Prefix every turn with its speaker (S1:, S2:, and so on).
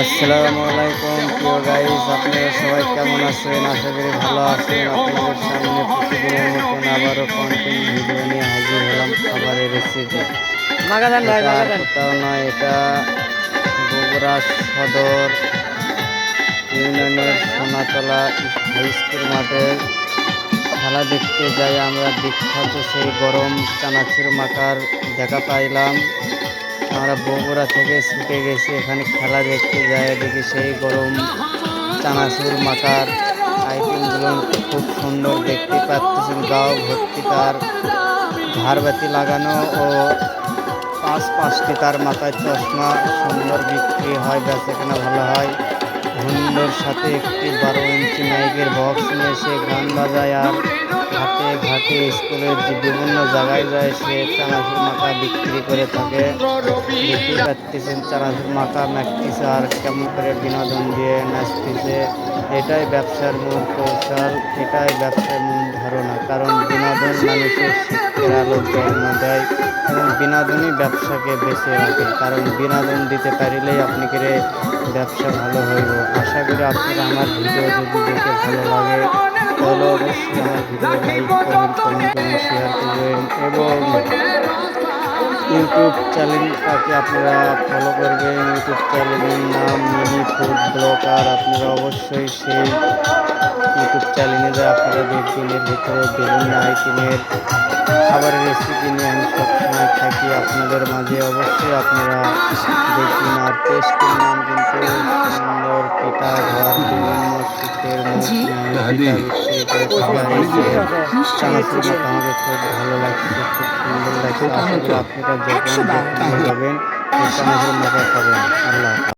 S1: আসসালামু আলাইকুম প্রিয় গাইস, আপনারা সবাই কেমন আছেন? আশা করি ভালো আছেন। আপনাদের সামনে প্রতিদিনের মতন আবারও কন্টেন্ট ভিডিও নিয়ে হাজির হলাম। খাবারের রেসিপি কোথাও নয়, এটা বগুড়া সদর ইউনিয়নের সোনাতলা হাই স্কুল মাঠের খেলা দেখতে যাই আমরা। বিখ্যাত সেই গরম চানাচুর মাখার দেখা পাইলাম। আমরা বগুড়া থেকে ছুটে গেছি এখানে খেলা দেখতে যাই, দেখি সেই গরম চানাচুর মাখার আইটেমগুলো খুব সুন্দর দেখতে পাচ্ছেন। গাও ভর্তি তার ঝাড়বাতি লাগানো ও পাঁচটি তার মাথায় চশমা, সুন্দর বিক্রি হয়, বেচাকেনা ভালো হয়। ঘুন্ডর সাথে একটি 12 ইঞ্চি মাইকের বক্স নিয়ে সে গান বাজায় আর ঘাটে ঘাটে স্কুলের যে বিভিন্ন জায়গায় যায় সে চানাচুর মাখা বিক্রি করে থাকে। দেখতে পাচ্ছেন চানাচুর মাখা মাখতেছে আর কেমন করে বিনোদন দিয়ে নাচতেছে। এটাই ব্যবসার মূল কৌশল, এটাই ব্যবসার মূল ধারণা। কারণ বিনোদন মানুষের শিক্ষার আলো জন্ম দেয় এবং বিনোদনই ব্যবসাকে বেঁচে রাখে। কারণ বিনোদন দিতে পারিলেই আপনাকে ব্যবসা ভালো হইব। আশা করি আপনারা আমার ভিডিও যদি দেখে ভালো লাগে তাহলে অবশ্যই আমার ভিডিও লাইক করবেন, কমেন্ট করবেন, শেয়ার করবেন এবং ইউটিউব চ্যানেলটাকে আপনারা ফলো করবেন। ইউটিউব চ্যানেলের নাম মিনি ফুড ব্লগার। আপনারা অবশ্যই সেই ইউটিউব চ্যানেলে যা আপনারা দেখবেন, এর ভিতরে বিভিন্ন আইটেমের খাবারের রেসিপি নিয়ে আমি সবসময় থাকি আপনাদের মাঝে। অবশ্যই আপনারা দেখবেন। আর টেস্টের নাম কিন্তু সুন্দর পিঠা ঘর, বিভিন্ন শীতের পিঠা বিক্রি করে থাকা হয়েছে। চানাচুর মাখা আমাকে খুব ভালো লাগছে, খুব সুন্দর লাগছে। আসলে আপনারা যখন যাবেন চানাচুর মাখা খাবেন। আল্লাহ।